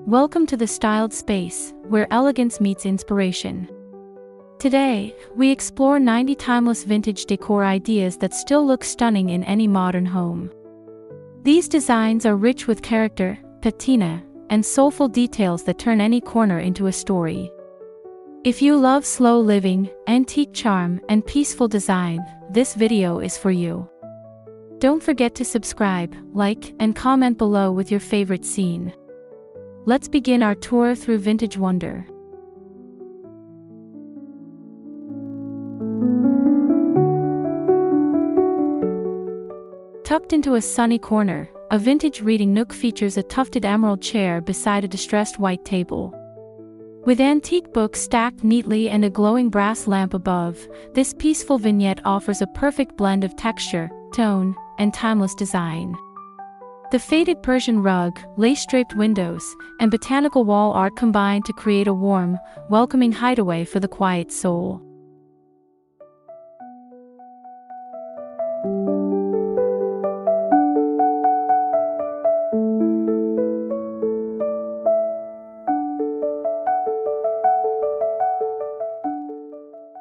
Welcome to the styled space, where elegance meets inspiration. Today, we explore 90 timeless vintage decor ideas that still look stunning in any modern home. These designs are rich with character, patina, and soulful details that turn any corner into a story. If you love slow living, antique charm, and peaceful design, this video is for you. Don't forget to subscribe, like, and comment below with your favorite scene. Let's begin our tour through vintage wonder. Tucked into a sunny corner, a vintage reading nook features a tufted emerald chair beside a distressed white table. With antique books stacked neatly and a glowing brass lamp above, this peaceful vignette offers a perfect blend of texture, tone, and timeless design. The faded Persian rug, lace-draped windows, and botanical wall art combine to create a warm, welcoming hideaway for the quiet soul.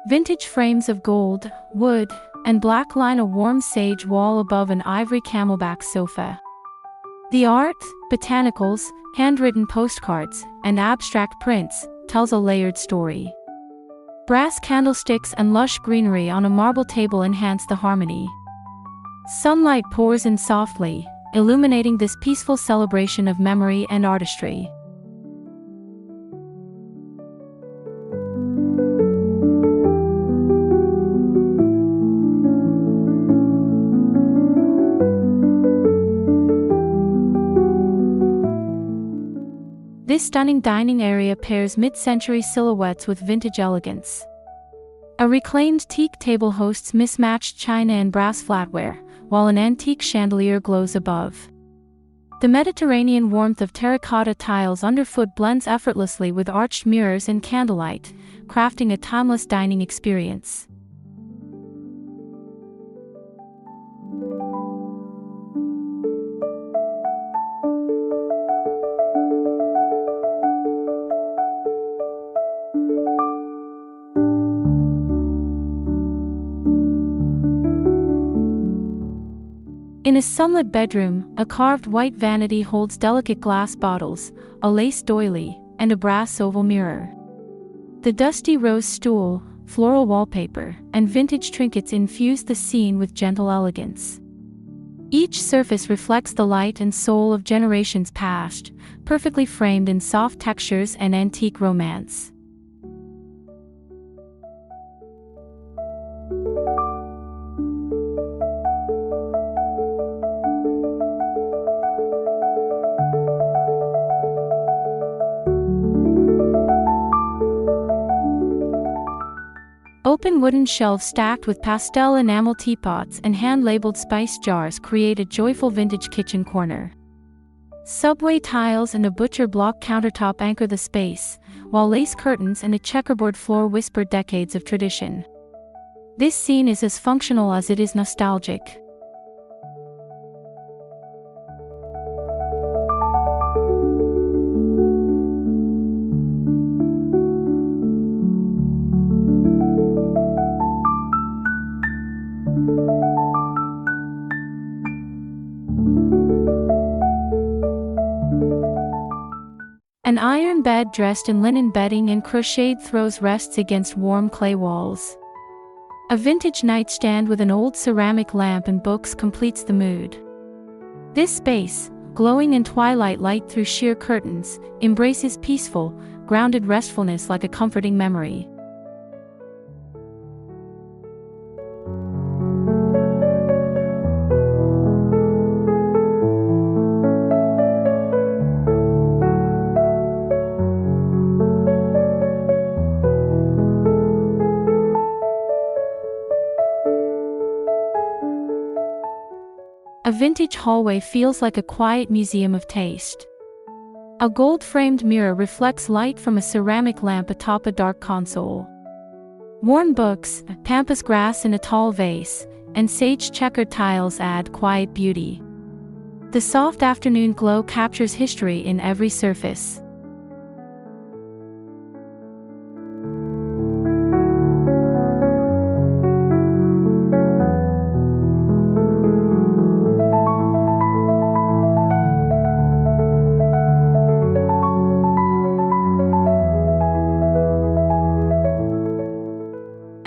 Vintage frames of gold, wood, and black line a warm sage wall above an ivory camelback sofa. The art, botanicals, handwritten postcards, and abstract prints tells a layered story. Brass candlesticks and lush greenery on a marble table enhance the harmony. Sunlight pours in softly, illuminating this peaceful celebration of memory and artistry. This stunning dining area pairs mid-century silhouettes with vintage elegance. A reclaimed teak table hosts mismatched china and brass flatware, while an antique chandelier glows above. The Mediterranean warmth of terracotta tiles underfoot blends effortlessly with arched mirrors and candlelight, crafting a timeless dining experience. In a sunlit bedroom, a carved white vanity holds delicate glass bottles, a lace doily, and a brass oval mirror. The dusty rose stool, floral wallpaper, and vintage trinkets infuse the scene with gentle elegance. Each surface reflects the light and soul of generations past, perfectly framed in soft textures and antique romance. Open wooden shelves stacked with pastel enamel teapots and hand-labeled spice jars create a joyful vintage kitchen corner. Subway tiles and a butcher block countertop anchor the space, while lace curtains and a checkerboard floor whisper decades of tradition. This scene is as functional as it is nostalgic. An iron bed dressed in linen bedding and crocheted throws rests against warm clay walls. A vintage nightstand with an old ceramic lamp and books completes the mood. This space, glowing in twilight light through sheer curtains, embraces peaceful, grounded restfulness like a comforting memory. A vintage hallway feels like a quiet museum of taste. A gold-framed mirror reflects light from a ceramic lamp atop a dark console. Worn books, pampas grass in a tall vase, and sage checkered tiles add quiet beauty. The soft afternoon glow captures history in every surface.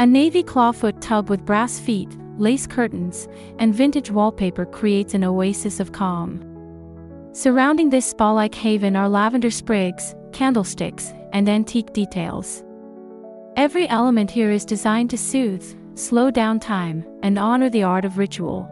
navy clawfoot tub with brass feet, lace curtains, and vintage wallpaper creates an oasis of calm. Surrounding this spa-like haven are lavender sprigs, candlesticks, and antique details. Every element here is designed to soothe, slow down time, and honor the art of ritual.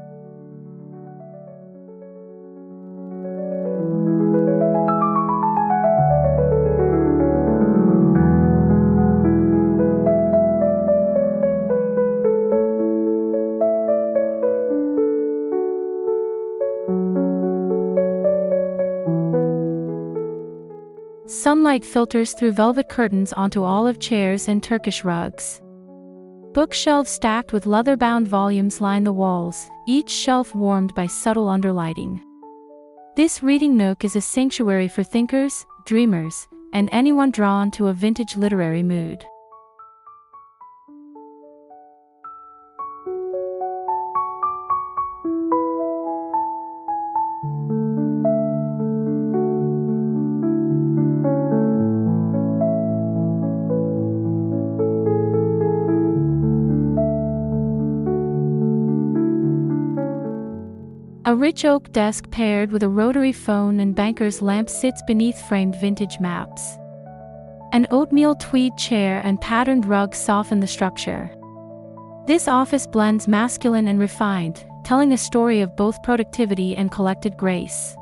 Sunlight filters through velvet curtains onto olive chairs and Turkish rugs. Bookshelves stacked with leather-bound volumes line the walls, each shelf warmed by subtle underlighting. This reading nook is a sanctuary for thinkers, dreamers, and anyone drawn to a vintage literary mood. A rich oak desk paired with a rotary phone and banker's lamp sits beneath framed vintage maps. An oatmeal tweed chair and patterned rug soften the structure. This office blends masculine and refined, telling a story of both productivity and collected grace.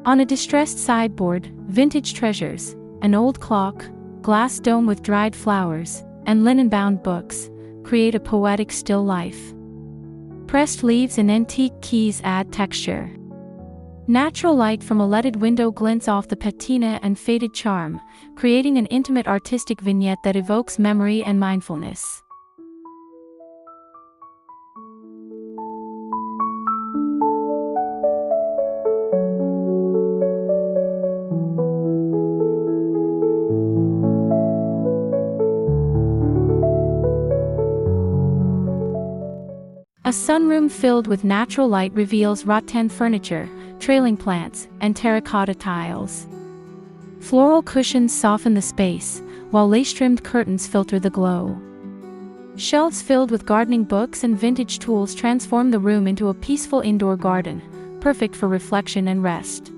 On a distressed sideboard, vintage treasures, an old clock, glass dome with dried flowers, and linen-bound books, create a poetic still life. Pressed leaves and antique keys add texture. Natural light from a leaded window glints off the patina and faded charm, creating an intimate artistic vignette that evokes memory and mindfulness. A sunroom filled with natural light reveals rattan furniture, trailing plants, and terracotta tiles. Floral cushions soften the space, while lace-trimmed curtains filter the glow. Shelves filled with gardening books and vintage tools transform the room into a peaceful indoor garden, perfect for reflection and rest.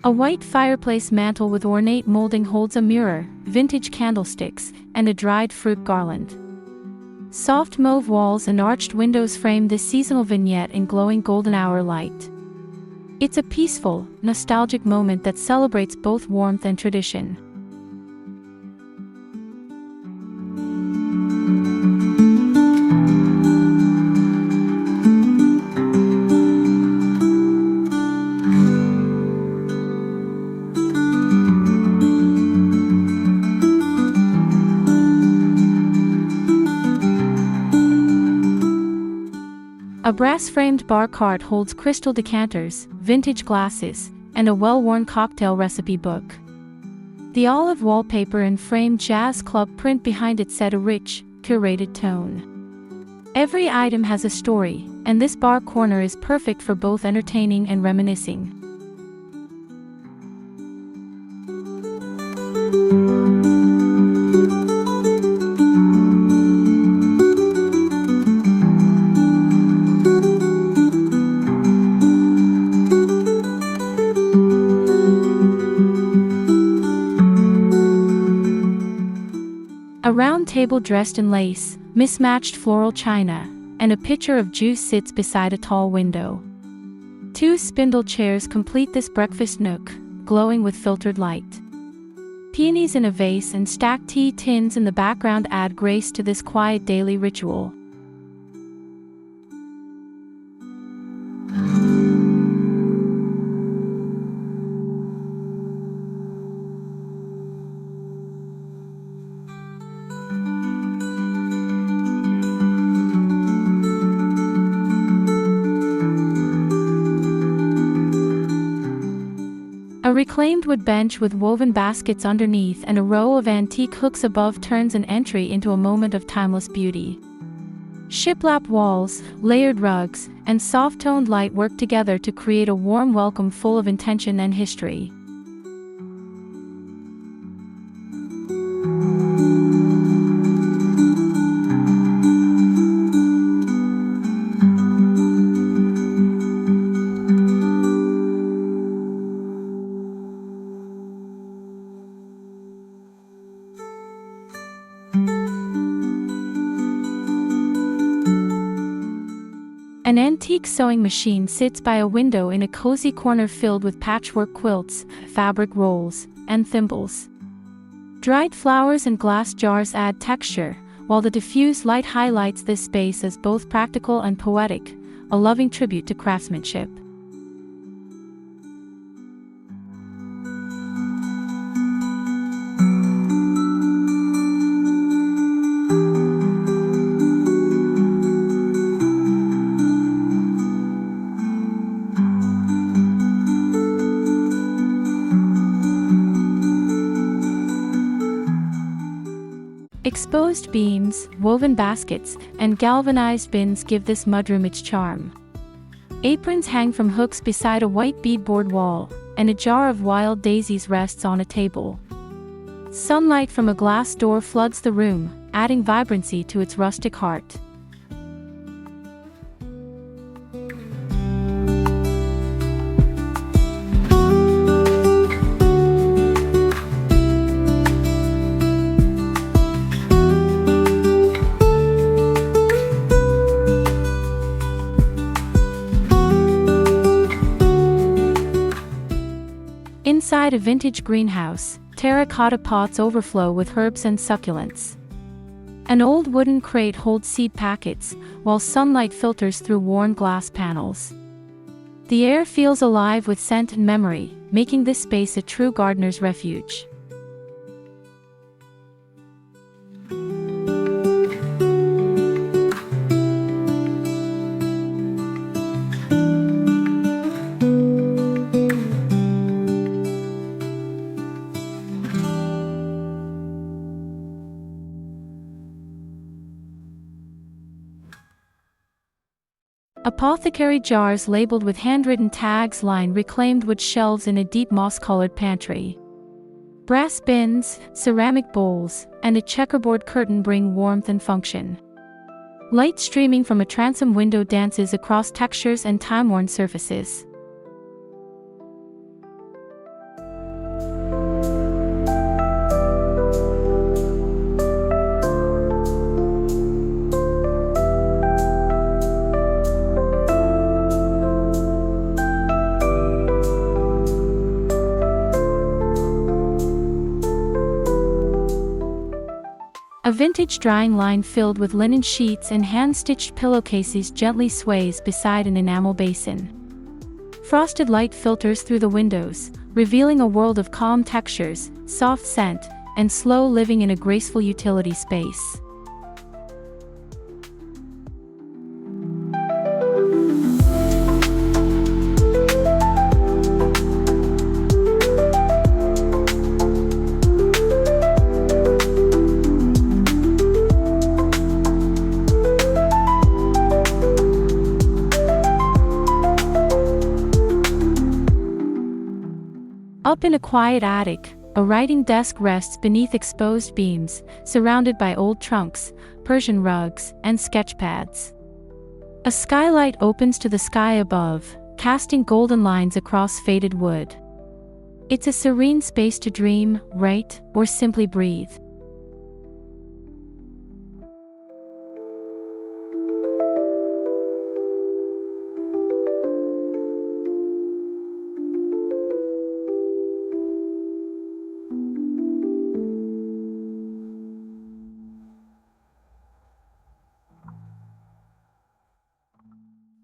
A white fireplace mantel with ornate molding holds a mirror, vintage candlesticks, and a dried fruit garland. Soft mauve walls and arched windows frame this seasonal vignette in glowing golden hour light. It's a peaceful, nostalgic moment that celebrates both warmth and tradition. A brass-framed bar cart holds crystal decanters, vintage glasses, and a well-worn cocktail recipe book. The olive wallpaper and framed jazz club print behind it set a rich, curated tone. Every item has a story, and this bar corner is perfect for both entertaining and reminiscing. A round table dressed in lace, mismatched floral china, and a pitcher of juice sits beside a tall window. Two spindle chairs complete this breakfast nook, glowing with filtered light. Peonies in a vase and stacked tea tins in the background add grace to this quiet daily ritual. reclaimed wood bench with woven baskets underneath and a row of antique hooks above turns an entry into a moment of timeless beauty. Shiplap walls, layered rugs, and soft-toned light work together to create a warm welcome full of intention and history. An antique sewing machine sits by a window in a cozy corner filled with patchwork quilts, fabric rolls, and thimbles. Dried flowers and glass jars add texture, while the diffused light highlights this space as both practical and poetic, a loving tribute to craftsmanship. Exposed beams, woven baskets, and galvanized bins give this mudroom its charm. Aprons hang from hooks beside a white beadboard wall, and a jar of wild daisies rests on a table. Sunlight from a glass door floods the room, adding vibrancy to its rustic heart. Inside a vintage greenhouse, terracotta pots overflow with herbs and succulents. An old wooden crate holds seed packets, while sunlight filters through worn glass panels. The air feels alive with scent and memory, making this space a true gardener's refuge. Apothecary jars labeled with handwritten tags line reclaimed wood shelves in a deep moss-colored pantry. Brass bins, ceramic bowls, and a checkerboard curtain bring warmth and function. Light streaming from a transom window dances across textures and time-worn surfaces. A vintage drying line filled with linen sheets and hand-stitched pillowcases gently sways beside an enamel basin. Frosted light filters through the windows, revealing a world of calm textures, soft scent, and slow living in a graceful utility space. Up in a quiet attic, a writing desk rests beneath exposed beams, surrounded by old trunks, Persian rugs, and sketch pads. A skylight opens to the sky above, casting golden lines across faded wood. It's a serene space to dream, write, or simply breathe.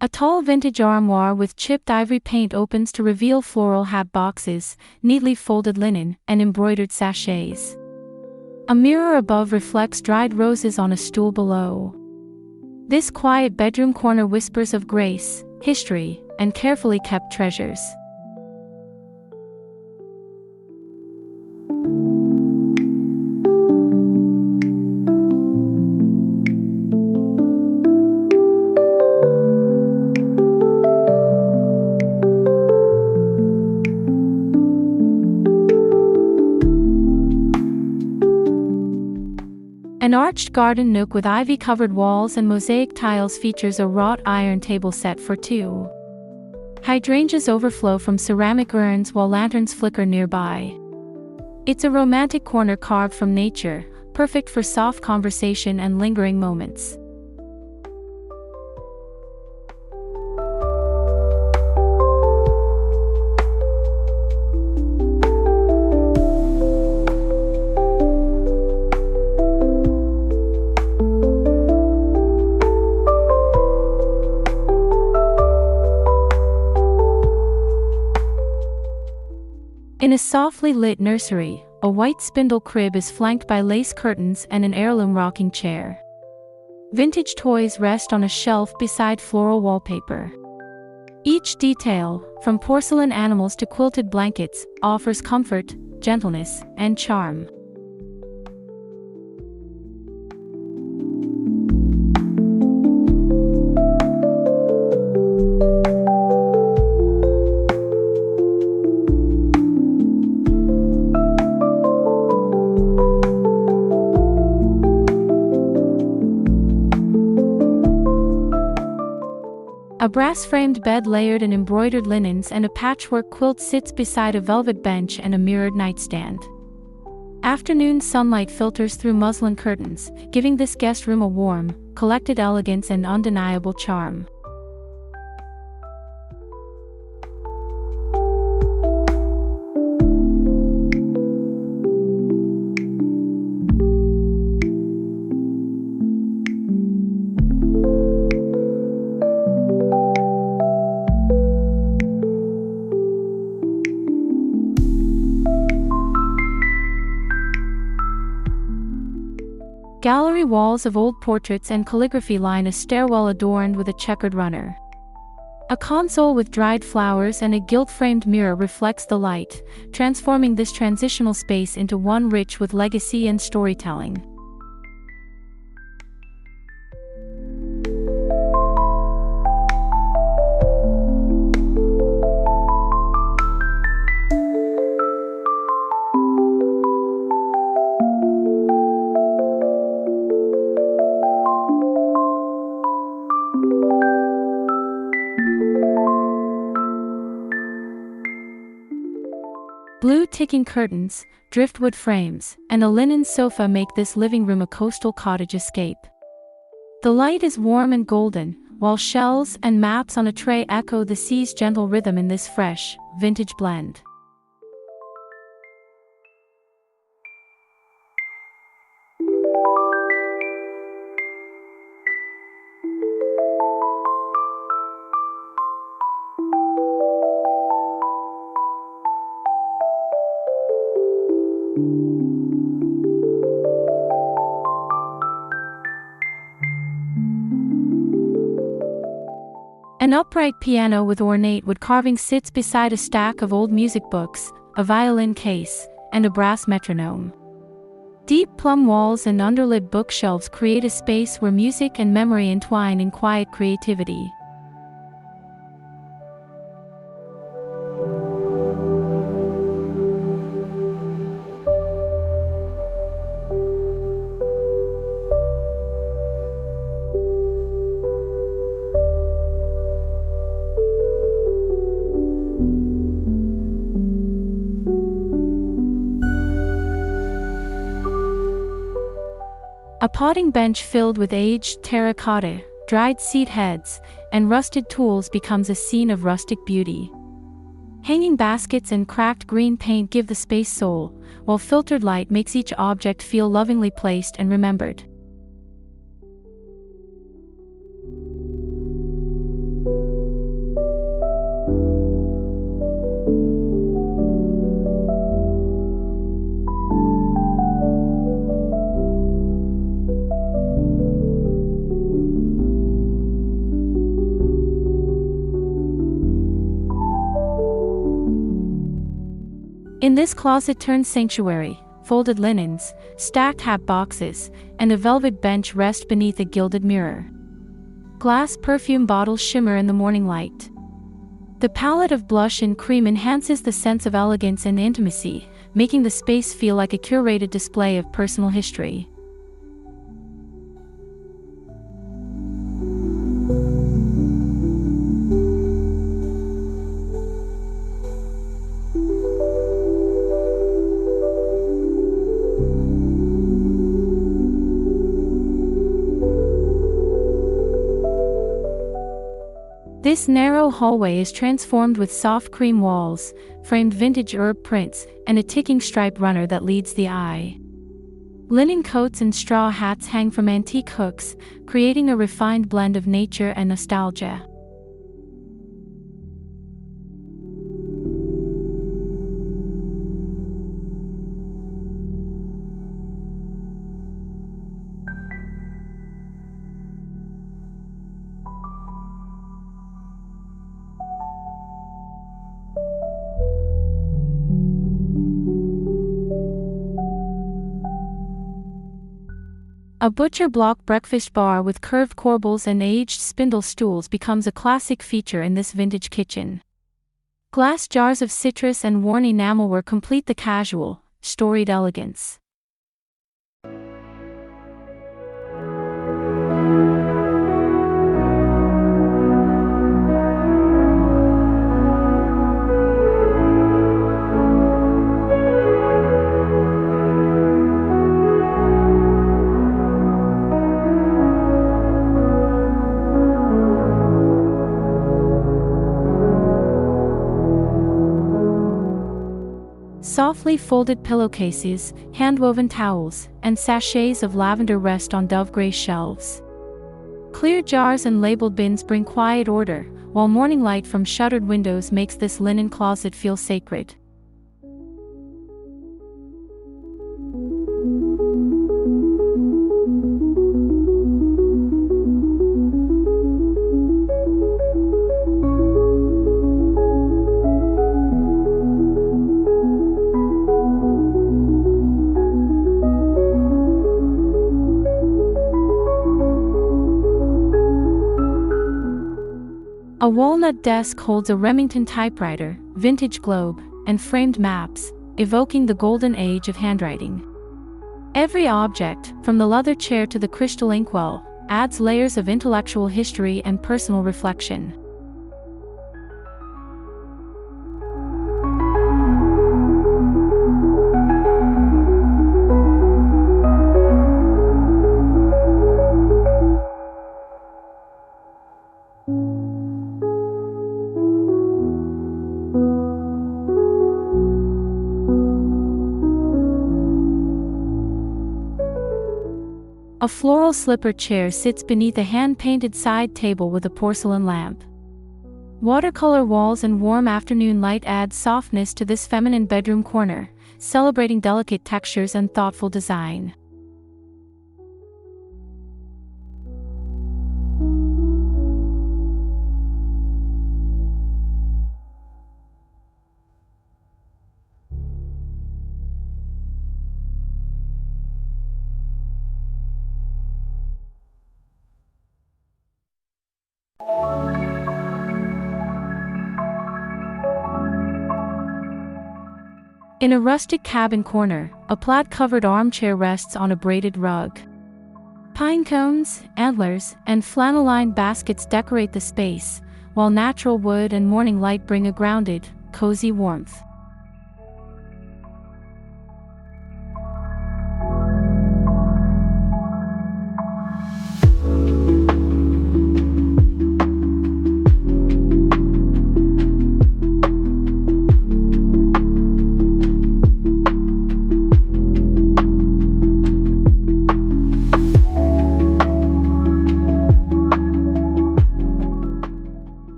A tall vintage armoire with chipped ivory paint opens to reveal floral hat boxes, neatly folded linen, and embroidered sachets. A mirror above reflects dried roses on a stool below. This quiet bedroom corner whispers of grace, history, and carefully kept treasures. An arched garden nook with ivy-covered walls and mosaic tiles features a wrought iron table set for two. Hydrangeas overflow from ceramic urns while lanterns flicker nearby. It's a romantic corner carved from nature, perfect for soft conversation and lingering moments. In a softly lit nursery, a white spindle crib is flanked by lace curtains and an heirloom rocking chair. Vintage toys rest on a shelf beside floral wallpaper. Each detail, from porcelain animals to quilted blankets, offers comfort, gentleness, and charm. A brass-framed bed layered in embroidered linens and a patchwork quilt sits beside a velvet bench and a mirrored nightstand. Afternoon sunlight filters through muslin curtains, giving this guest room a warm, collected elegance and undeniable charm. Gallery walls of old portraits and calligraphy line a stairwell adorned with a checkered runner. A console with dried flowers and a gilt-framed mirror reflects the light, transforming this transitional space into one rich with legacy and storytelling. Blue ticking curtains, driftwood frames, and a linen sofa make this living room a coastal cottage escape. The light is warm and golden, while shells and maps on a tray echo the sea's gentle rhythm in this fresh, vintage blend. An upright piano with ornate wood carving sits beside a stack of old music books, a violin case, and a brass metronome. Deep plum walls and underlit bookshelves create a space where music and memory entwine in quiet creativity. A potting bench filled with aged terracotta, dried seed heads, and rusted tools becomes a scene of rustic beauty. Hanging baskets and cracked green paint give the space soul, while filtered light makes each object feel lovingly placed and remembered. In this closet-turned sanctuary, folded linens, stacked hat boxes, and a velvet bench rest beneath a gilded mirror. Glass perfume bottles shimmer in the morning light. The palette of blush and cream enhances the sense of elegance and intimacy, making the space feel like a curated display of personal history. This narrow hallway is transformed with soft cream walls, framed vintage herb prints, and a ticking stripe runner that leads the eye. Linen coats and straw hats hang from antique hooks, creating a refined blend of nature and nostalgia. A butcher block breakfast bar with curved corbels and aged spindle stools becomes a classic feature in this vintage kitchen. Glass jars of citrus and worn enamelware complete the casual, storied elegance. Softly folded pillowcases, hand-woven towels, and sachets of lavender rest on dove-gray shelves. Clear jars and labeled bins bring quiet order, while morning light from shuttered windows makes this linen closet feel sacred. A walnut desk holds a Remington typewriter, vintage globe, and framed maps, evoking the golden age of handwriting. Every object, from the leather chair to the crystal inkwell, adds layers of intellectual history and personal reflection. A floral slipper chair sits beneath a hand-painted side table with a porcelain lamp. Watercolor walls and warm afternoon light add softness to this feminine bedroom corner, celebrating delicate textures and thoughtful design. In a rustic cabin corner, a plaid-covered armchair rests on a braided rug. Pine cones, antlers, and flannel-lined baskets decorate the space, while natural wood and morning light bring a grounded, cozy warmth.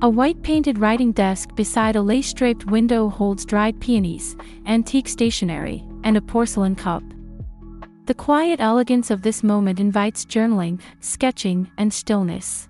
A white-painted writing desk beside a lace-draped window holds dried peonies, antique stationery, and a porcelain cup. The quiet elegance of this moment invites journaling, sketching, and stillness.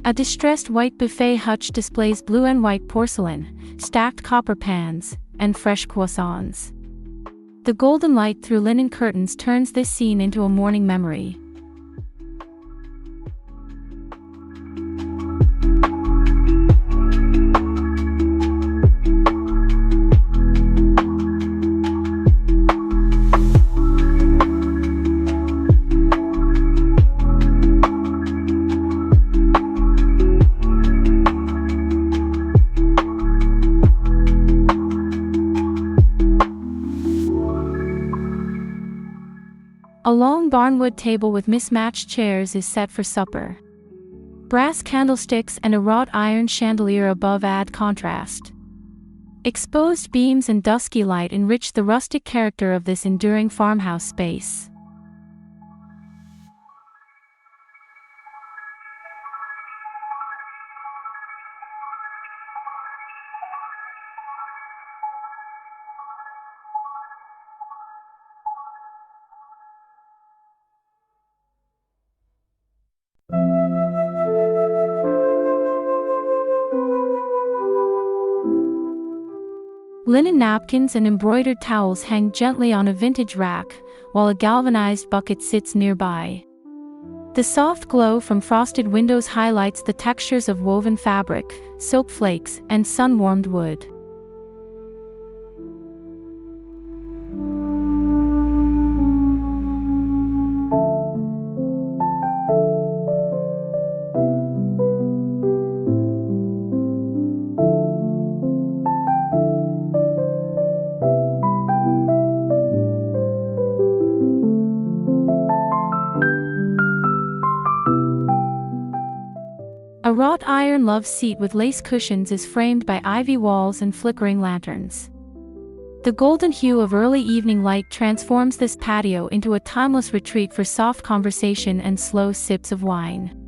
A distressed white buffet hutch displays blue and white porcelain, stacked copper pans, and fresh croissants. The golden light through linen curtains turns this scene into a morning memory. stone barnwood table with mismatched chairs is set for supper. Brass candlesticks and a wrought iron chandelier above add contrast. Exposed beams and dusky light enrich the rustic character of this enduring farmhouse space. Linen napkins and embroidered towels hang gently on a vintage rack, while a galvanized bucket sits nearby. The soft glow from frosted windows highlights the textures of woven fabric, soap flakes, and sun-warmed wood. A wrought iron love seat with lace cushions is framed by ivy walls and flickering lanterns. The golden hue of early evening light transforms this patio into a timeless retreat for soft conversation and slow sips of wine.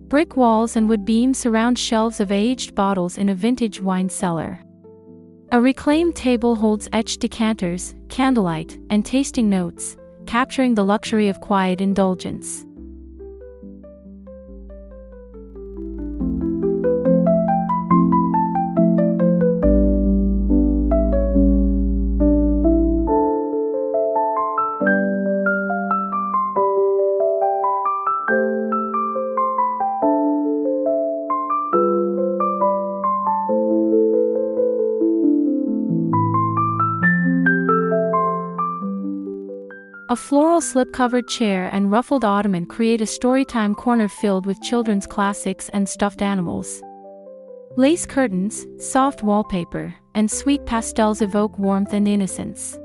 Brick walls and wood beams surround shelves of aged bottles in a vintage wine cellar. A reclaimed table holds etched decanters, candlelight, and tasting notes, capturing the luxury of quiet indulgence. A floral slip-covered chair and ruffled ottoman create a storytime corner filled with children's classics and stuffed animals. Lace curtains, soft wallpaper, and sweet pastels evoke warmth and innocence.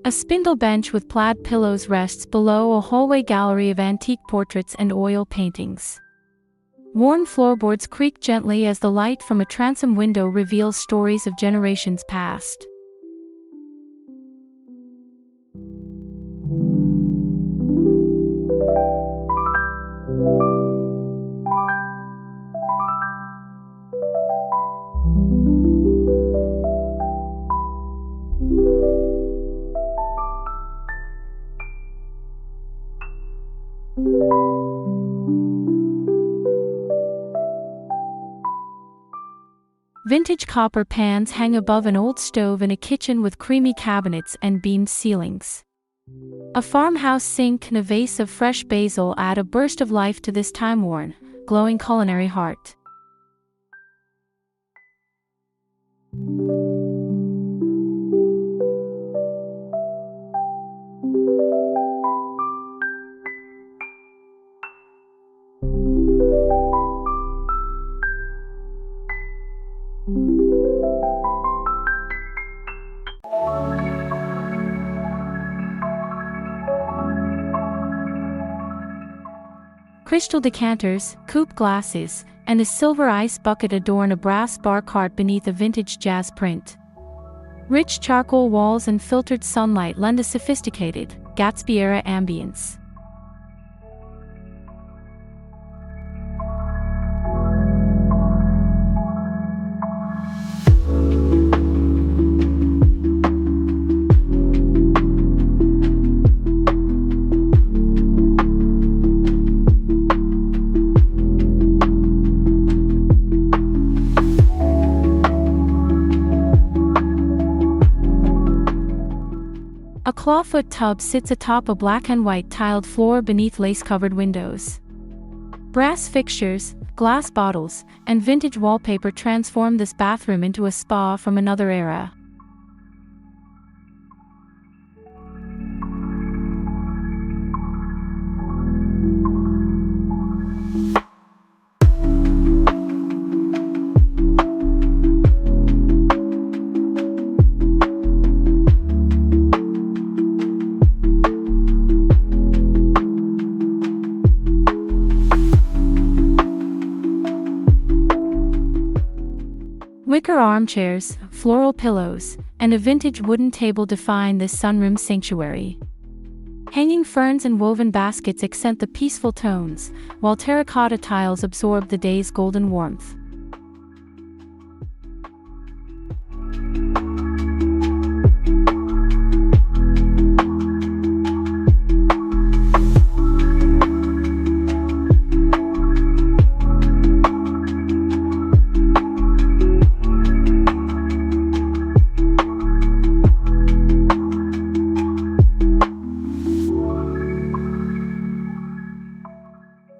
A spindle bench with plaid pillows rests below a hallway gallery of antique portraits and oil paintings. Worn floorboards creak gently as the light from a transom window reveals stories of generations past. Vintage copper pans hang above an old stove in a kitchen with creamy cabinets and beamed ceilings. A farmhouse sink and a vase of fresh basil add a burst of life to this time-worn, glowing culinary heart. Crystal decanters, coupe glasses, and a silver ice bucket adorn a brass bar cart beneath a vintage jazz print. Rich charcoal walls and filtered sunlight lend a sophisticated, Gatsby-era ambience. A clawfoot tub sits atop a black and white tiled floor beneath lace-covered windows. Brass fixtures, glass bottles, and vintage wallpaper transform this bathroom into a spa from another era. Wicker armchairs, floral pillows, and a vintage wooden table define this sunroom sanctuary. Hanging ferns and woven baskets accent the peaceful tones, while terracotta tiles absorb the day's golden warmth.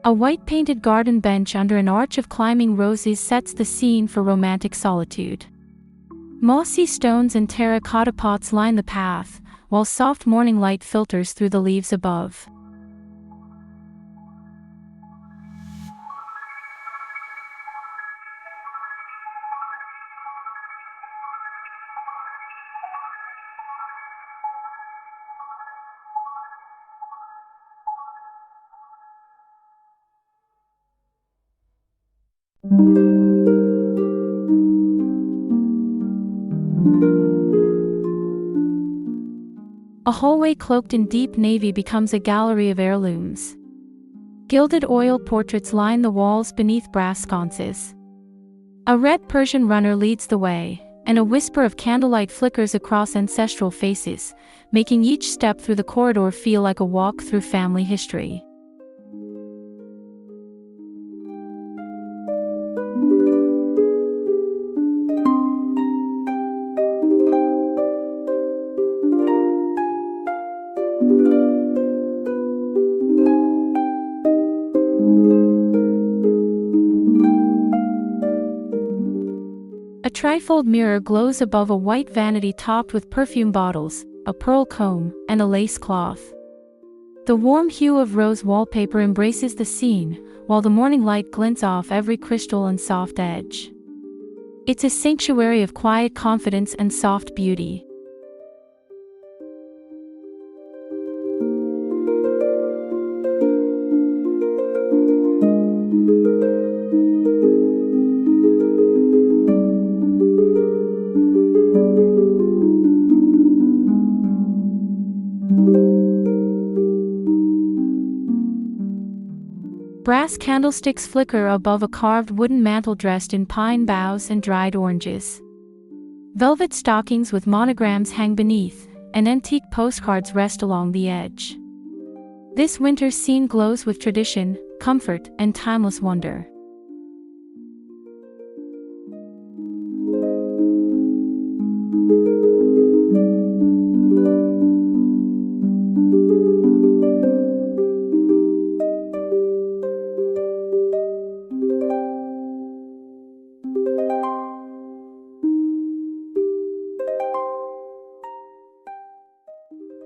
A white-painted garden bench under an arch of climbing roses sets the scene for romantic solitude. Mossy stones and terracotta pots line the path, while soft morning light filters through the leaves above. A hallway cloaked in deep navy becomes a gallery of heirlooms. Gilded oil portraits line the walls beneath brass sconces. A red Persian runner leads the way, and a whisper of candlelight flickers across ancestral faces, making each step through the corridor feel like a walk through family history. A trifold mirror glows above a white vanity topped with perfume bottles, a pearl comb, and a lace cloth. The warm hue of rose wallpaper embraces the scene, while the morning light glints off every crystal and soft edge. It's a sanctuary of quiet confidence and soft beauty. Brass candlesticks flicker above a carved wooden mantel dressed in pine boughs and dried oranges. Velvet stockings with monograms hang beneath, and antique postcards rest along the edge. This winter's scene glows with tradition, comfort, and timeless wonder.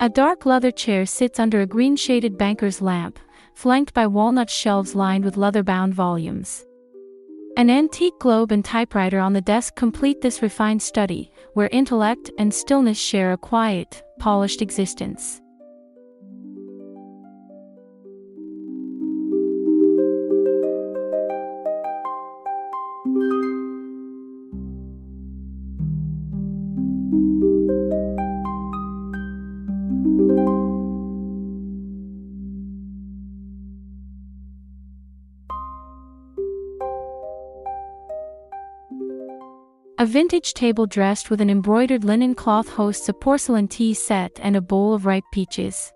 A dark leather chair sits under a green-shaded banker's lamp, flanked by walnut shelves lined with leather-bound volumes. An antique globe and typewriter on the desk complete this refined study, where intellect and stillness share a quiet, polished existence. A vintage table dressed with an embroidered linen cloth hosts a porcelain tea set and a bowl of ripe peaches.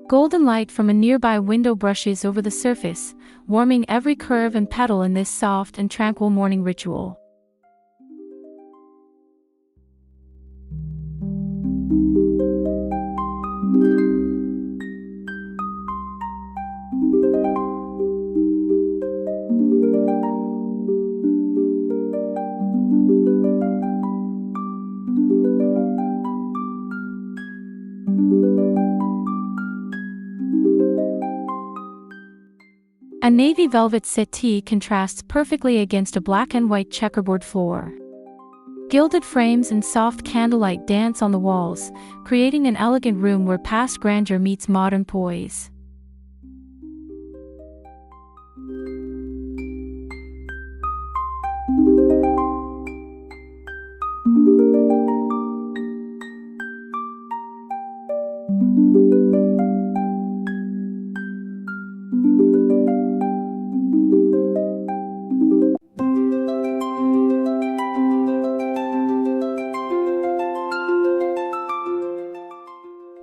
Golden light from a nearby window brushes over the surface, warming every curve and petal in this soft and tranquil morning ritual. A navy velvet settee contrasts perfectly against a black and white checkerboard floor. Gilded frames and soft candlelight dance on the walls, creating an elegant room where past grandeur meets modern poise.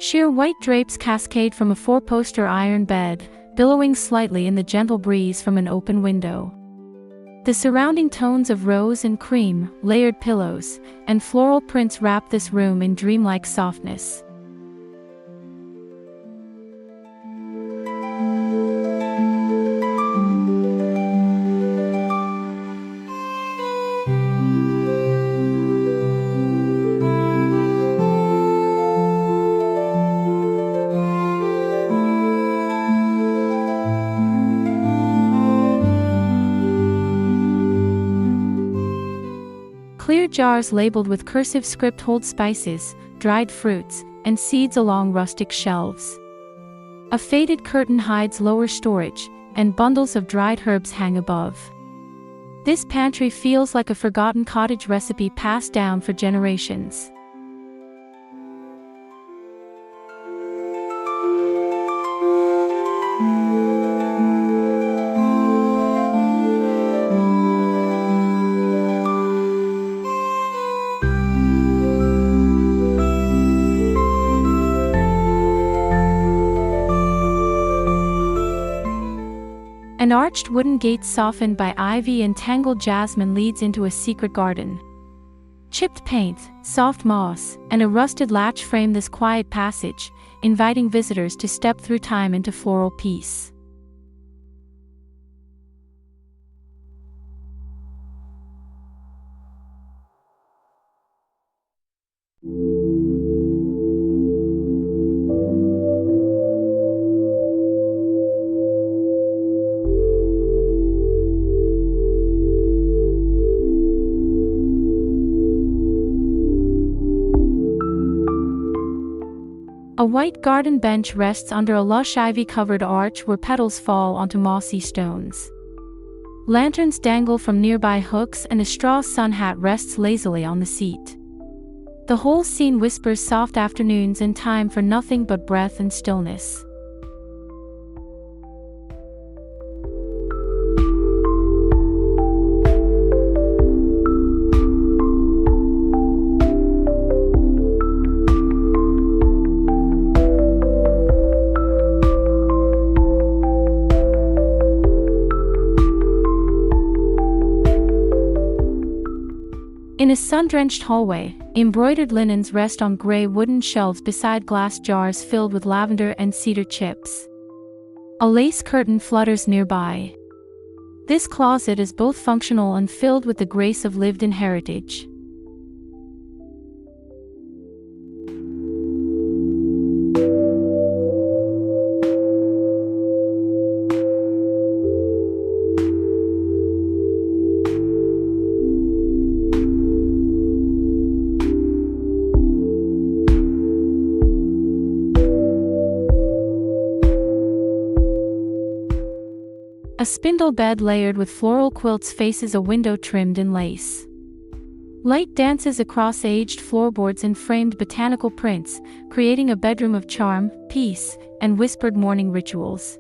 Sheer white drapes cascade from a four-poster iron bed, billowing slightly in the gentle breeze from an open window. The surrounding tones of rose and cream, layered pillows, and floral prints wrap this room in dreamlike softness. Clear jars labeled with cursive script hold spices, dried fruits, and seeds along rustic shelves. A faded curtain hides lower storage, and bundles of dried herbs hang above. This pantry feels like a forgotten cottage recipe passed down for generations. An arched wooden gate softened by ivy and tangled jasmine leads into a secret garden. Chipped paint, soft moss, and a rusted latch frame this quiet passage, inviting visitors to step through time into floral peace. A white garden bench rests under a lush ivy-covered arch where petals fall onto mossy stones. Lanterns dangle from nearby hooks and a straw sun hat rests lazily on the seat. The whole scene whispers soft afternoons and time for nothing but breath and stillness. In a sun-drenched hallway, embroidered linens rest on gray wooden shelves beside glass jars filled with lavender and cedar chips. A lace curtain flutters nearby. This closet is both functional and filled with the grace of lived-in heritage. A spindle bed layered with floral quilts faces a window trimmed in lace. Light dances across aged floorboards and framed botanical prints, creating a bedroom of charm, peace, and whispered morning rituals.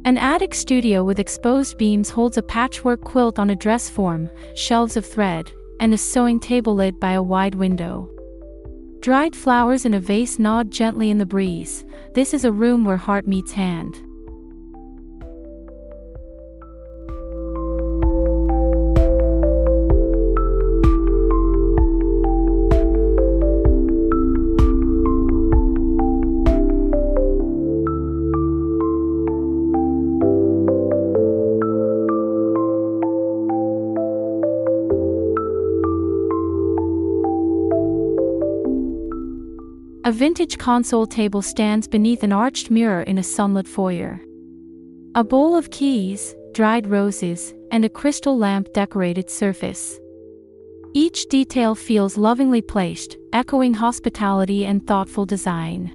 An attic studio with exposed beams holds a patchwork quilt on a dress form, shelves of thread, and a sewing table lit by a wide window. Dried flowers in a vase nod gently in the breeze. This is a room where heart meets hand. A vintage console table stands beneath an arched mirror in a sunlit foyer. A bowl of keys, dried roses, and a crystal lamp decorate its surface. Each detail feels lovingly placed, echoing hospitality and thoughtful design.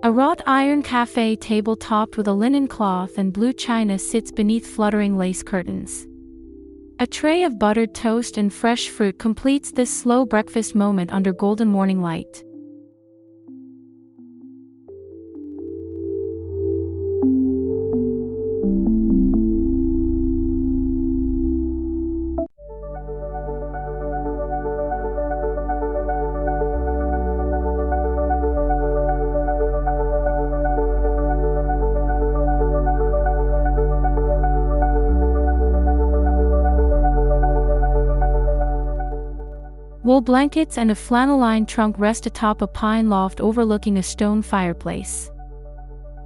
A wrought iron cafe table topped with a linen cloth and blue china sits beneath fluttering lace curtains. A tray of buttered toast and fresh fruit completes this slow breakfast moment under golden morning light. Wool blankets and a flannel-lined trunk rest atop a pine loft overlooking a stone fireplace.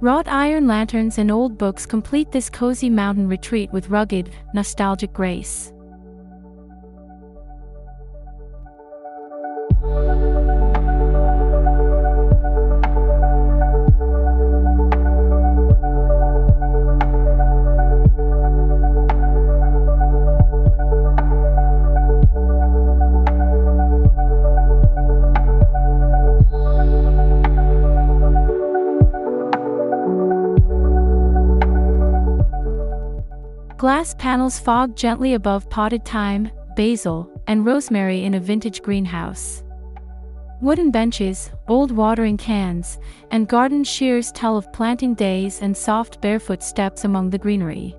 Wrought iron lanterns and old books complete this cozy mountain retreat with rugged, nostalgic grace. Glass panels fog gently above potted thyme, basil, and rosemary in a vintage greenhouse. Wooden benches, old watering cans, and garden shears tell of planting days and soft barefoot steps among the greenery.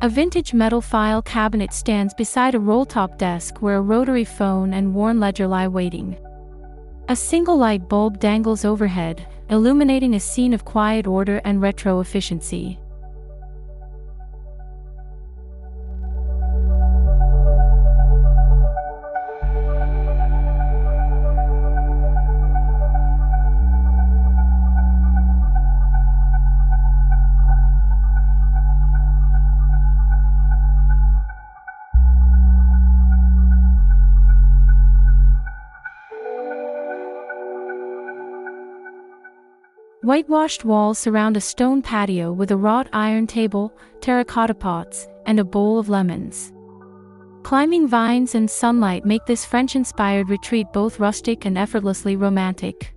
A vintage metal file cabinet stands beside a roll-top desk where a rotary phone and worn ledger lie waiting. A single light bulb dangles overhead, illuminating a scene of quiet order and retro efficiency. Whitewashed walls surround a stone patio with a wrought iron table, terracotta pots, and a bowl of lemons. Climbing vines and sunlight make this French-inspired retreat both rustic and effortlessly romantic.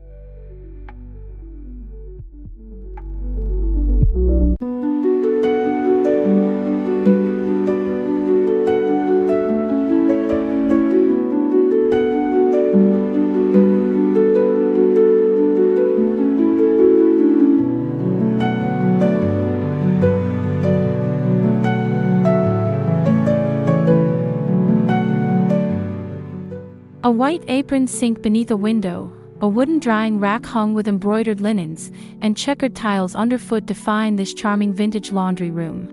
A white apron sink beneath a window, a wooden drying rack hung with embroidered linens, and checkered tiles underfoot define this charming vintage laundry room.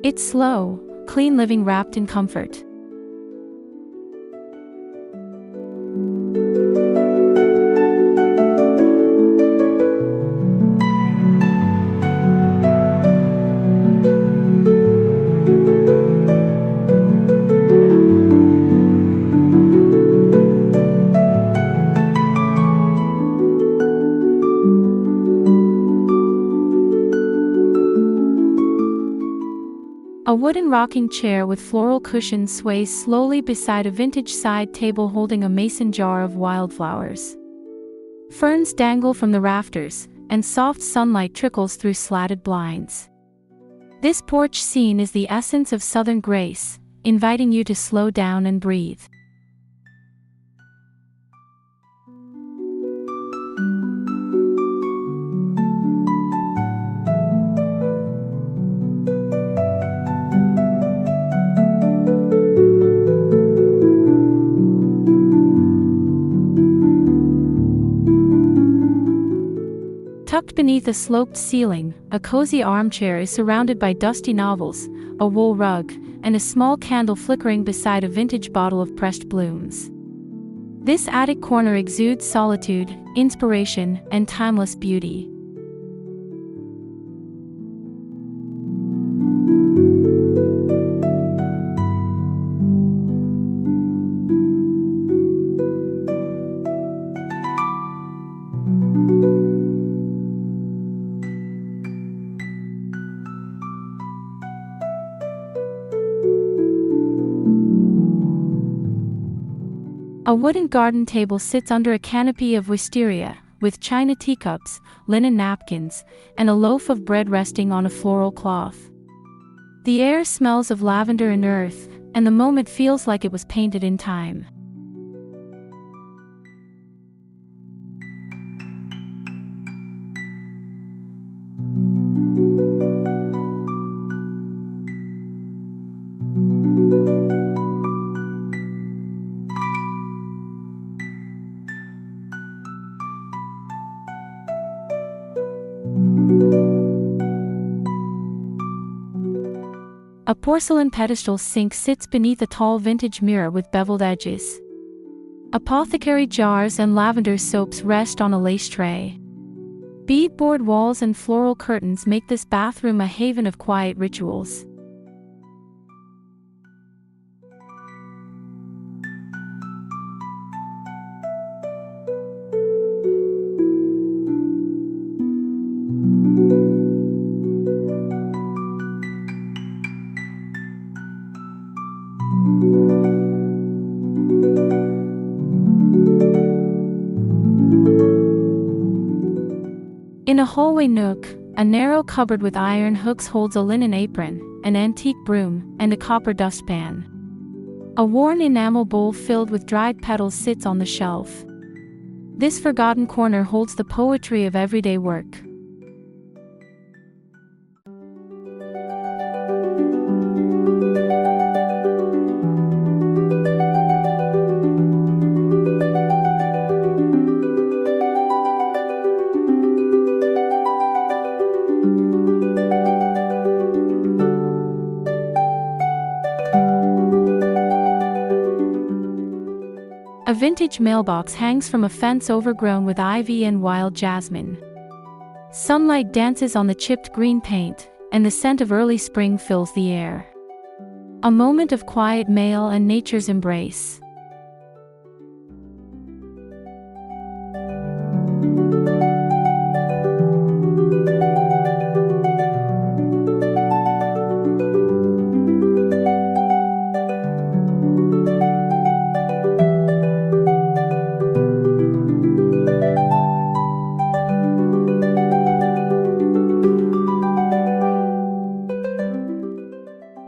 It's slow, clean living wrapped in comfort. A wooden rocking chair with floral cushions sways slowly beside a vintage side table holding a mason jar of wildflowers. Ferns dangle from the rafters, and soft sunlight trickles through slatted blinds. This porch scene is the essence of Southern grace, inviting you to slow down and breathe. Tucked beneath a sloped ceiling, a cozy armchair is surrounded by dusty novels, a wool rug, and a small candle flickering beside a vintage bottle of pressed blooms. This attic corner exudes solitude, inspiration, and timeless beauty. A wooden garden table sits under a canopy of wisteria, with china teacups, linen napkins, and a loaf of bread resting on a floral cloth. The air smells of lavender and earth, and the moment feels like it was painted in time. A porcelain pedestal sink sits beneath a tall vintage mirror with beveled edges. Apothecary jars and lavender soaps rest on a lace tray. Beadboard walls and floral curtains make this bathroom a haven of quiet rituals. In a hallway nook, a narrow cupboard with iron hooks holds a linen apron, an antique broom, and a copper dustpan. A worn enamel bowl filled with dried petals sits on the shelf. This forgotten corner holds the poetry of everyday work. A vintage mailbox hangs from a fence overgrown with ivy and wild jasmine. Sunlight dances on the chipped green paint, and the scent of early spring fills the air. A moment of quiet mail and nature's embrace.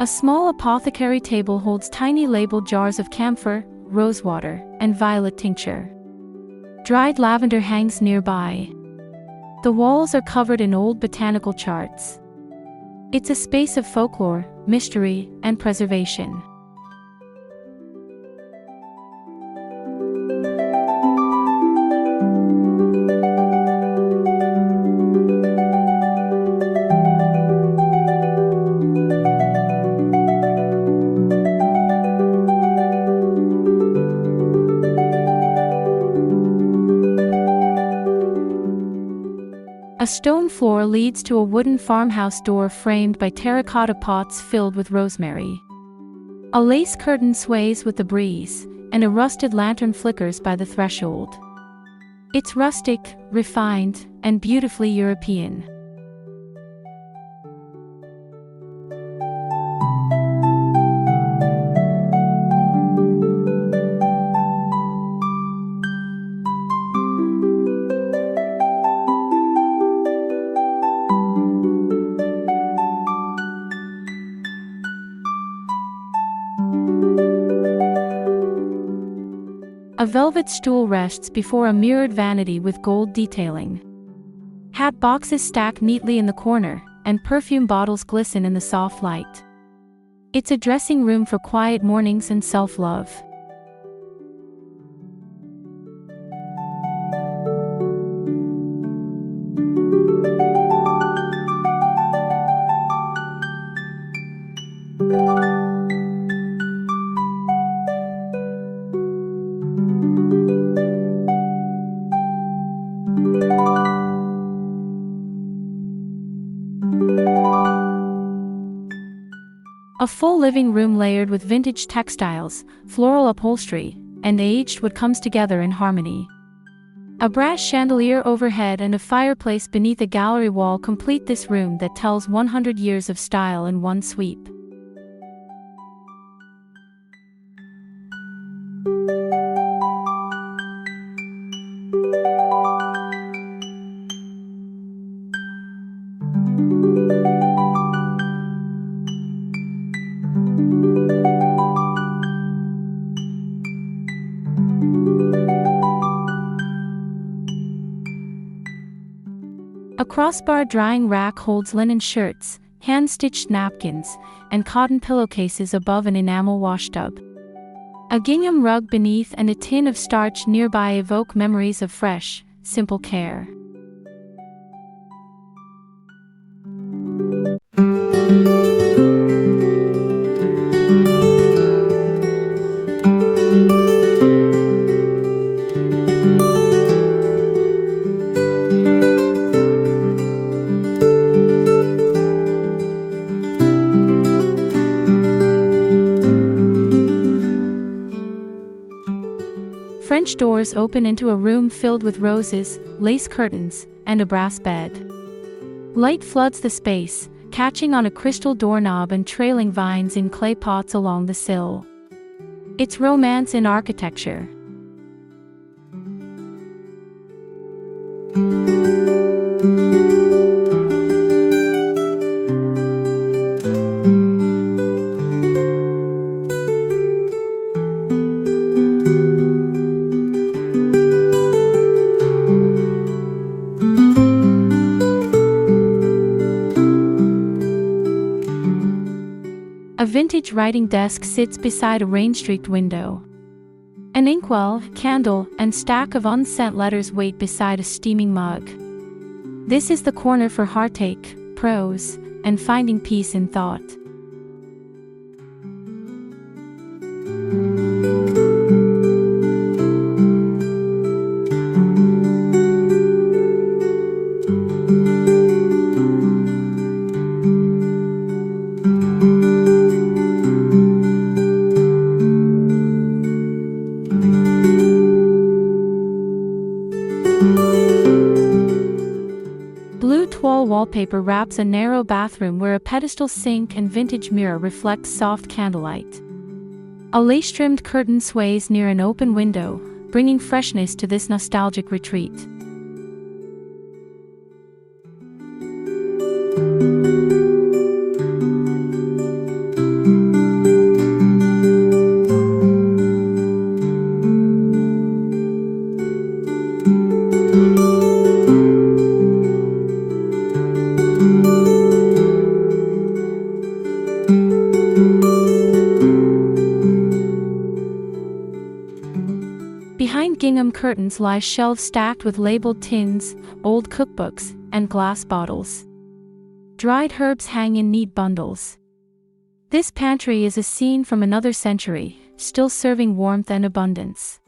A small apothecary table holds tiny labeled jars of camphor, rosewater, and violet tincture. Dried lavender hangs nearby. The walls are covered in old botanical charts. It's a space of folklore, mystery, and preservation. A stone floor leads to a wooden farmhouse door framed by terracotta pots filled with rosemary. A lace curtain sways with the breeze, and a rusted lantern flickers by the threshold. It's rustic, refined, and beautifully European. A velvet stool rests before a mirrored vanity with gold detailing. Hat boxes stack neatly in the corner, and perfume bottles glisten in the soft light. It's a dressing room for quiet mornings and self-love. A full living room layered with vintage textiles, floral upholstery, and aged wood comes together in harmony. A brass chandelier overhead and a fireplace beneath a gallery wall complete this room that tells 100 years of style in one sweep. A crossbar drying rack holds linen shirts, hand-stitched napkins, and cotton pillowcases above an enamel washtub. A gingham rug beneath and a tin of starch nearby evoke memories of fresh, simple care. French doors open into a room filled with roses, lace curtains, and a brass bed. Light floods the space, catching on a crystal doorknob and trailing vines in clay pots along the sill. It's romance in architecture. A vintage writing desk sits beside a rain-streaked window. An inkwell, candle, and stack of unsent letters wait beside a steaming mug. This is the corner for heartache, prose, and finding peace in thought. Blue toile wallpaper wraps a narrow bathroom where a pedestal sink and vintage mirror reflect soft candlelight. A lace-trimmed curtain sways near an open window, bringing freshness to this nostalgic retreat. Behind gingham curtains lie shelves stacked with labeled tins, old cookbooks, and glass bottles. Dried herbs hang in neat bundles. This pantry is a scene from another century, still serving warmth and abundance.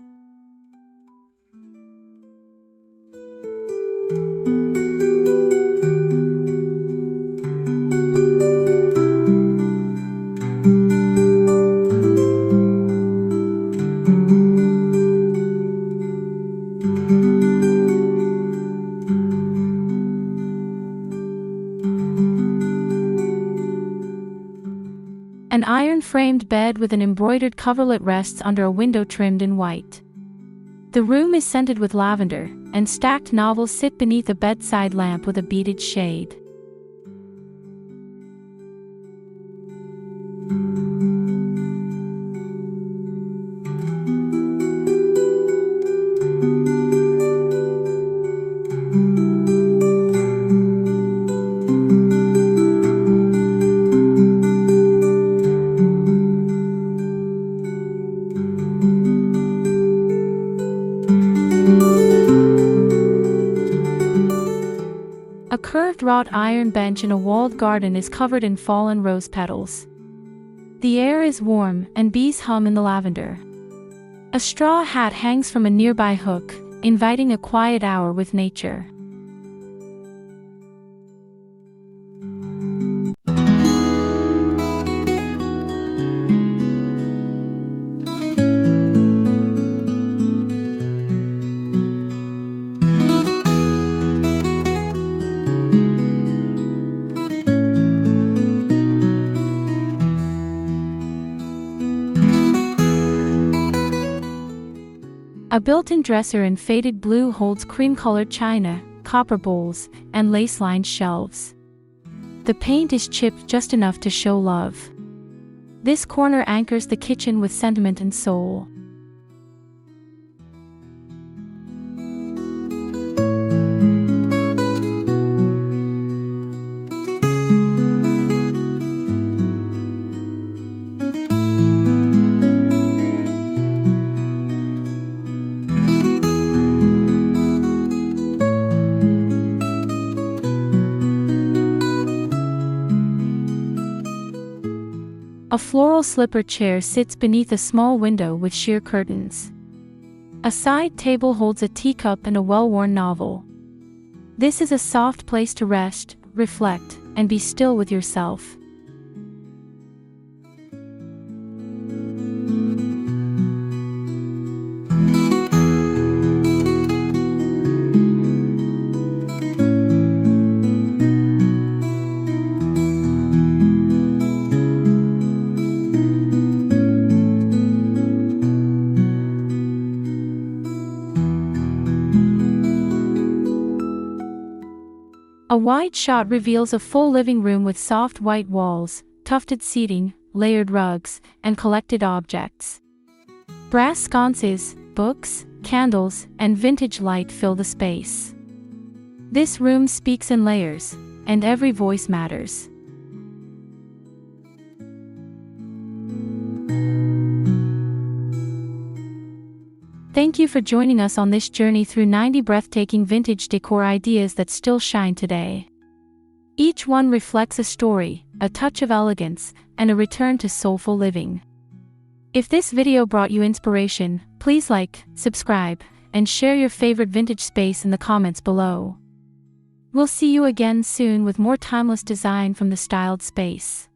An iron-framed bed with an embroidered coverlet rests under a window trimmed in white. The room is scented with lavender, and stacked novels sit beneath a bedside lamp with a beaded shade. A curved wrought iron bench in a walled garden is covered in fallen rose petals. The air is warm, and bees hum in the lavender. A straw hat hangs from a nearby hook, inviting a quiet hour with nature. A built-in dresser in faded blue holds cream-colored china, copper bowls, and lace-lined shelves. The paint is chipped just enough to show love. This corner anchors the kitchen with sentiment and soul. A floral slipper chair sits beneath a small window with sheer curtains. A side table holds a teacup and a well-worn novel. This is a soft place to rest, reflect, and be still with yourself. A wide shot reveals a full living room with soft white walls, tufted seating, layered rugs, and collected objects. Brass sconces, books, candles, and vintage light fill the space. This room speaks in layers, and every voice matters. Thank you for joining us on this journey through 90 breathtaking vintage decor ideas that still shine today. Each one reflects a story, a touch of elegance, and a return to soulful living. If this video brought you inspiration, please like, subscribe, and share your favorite vintage space in the comments below. We'll see you again soon with more timeless design from the styled space.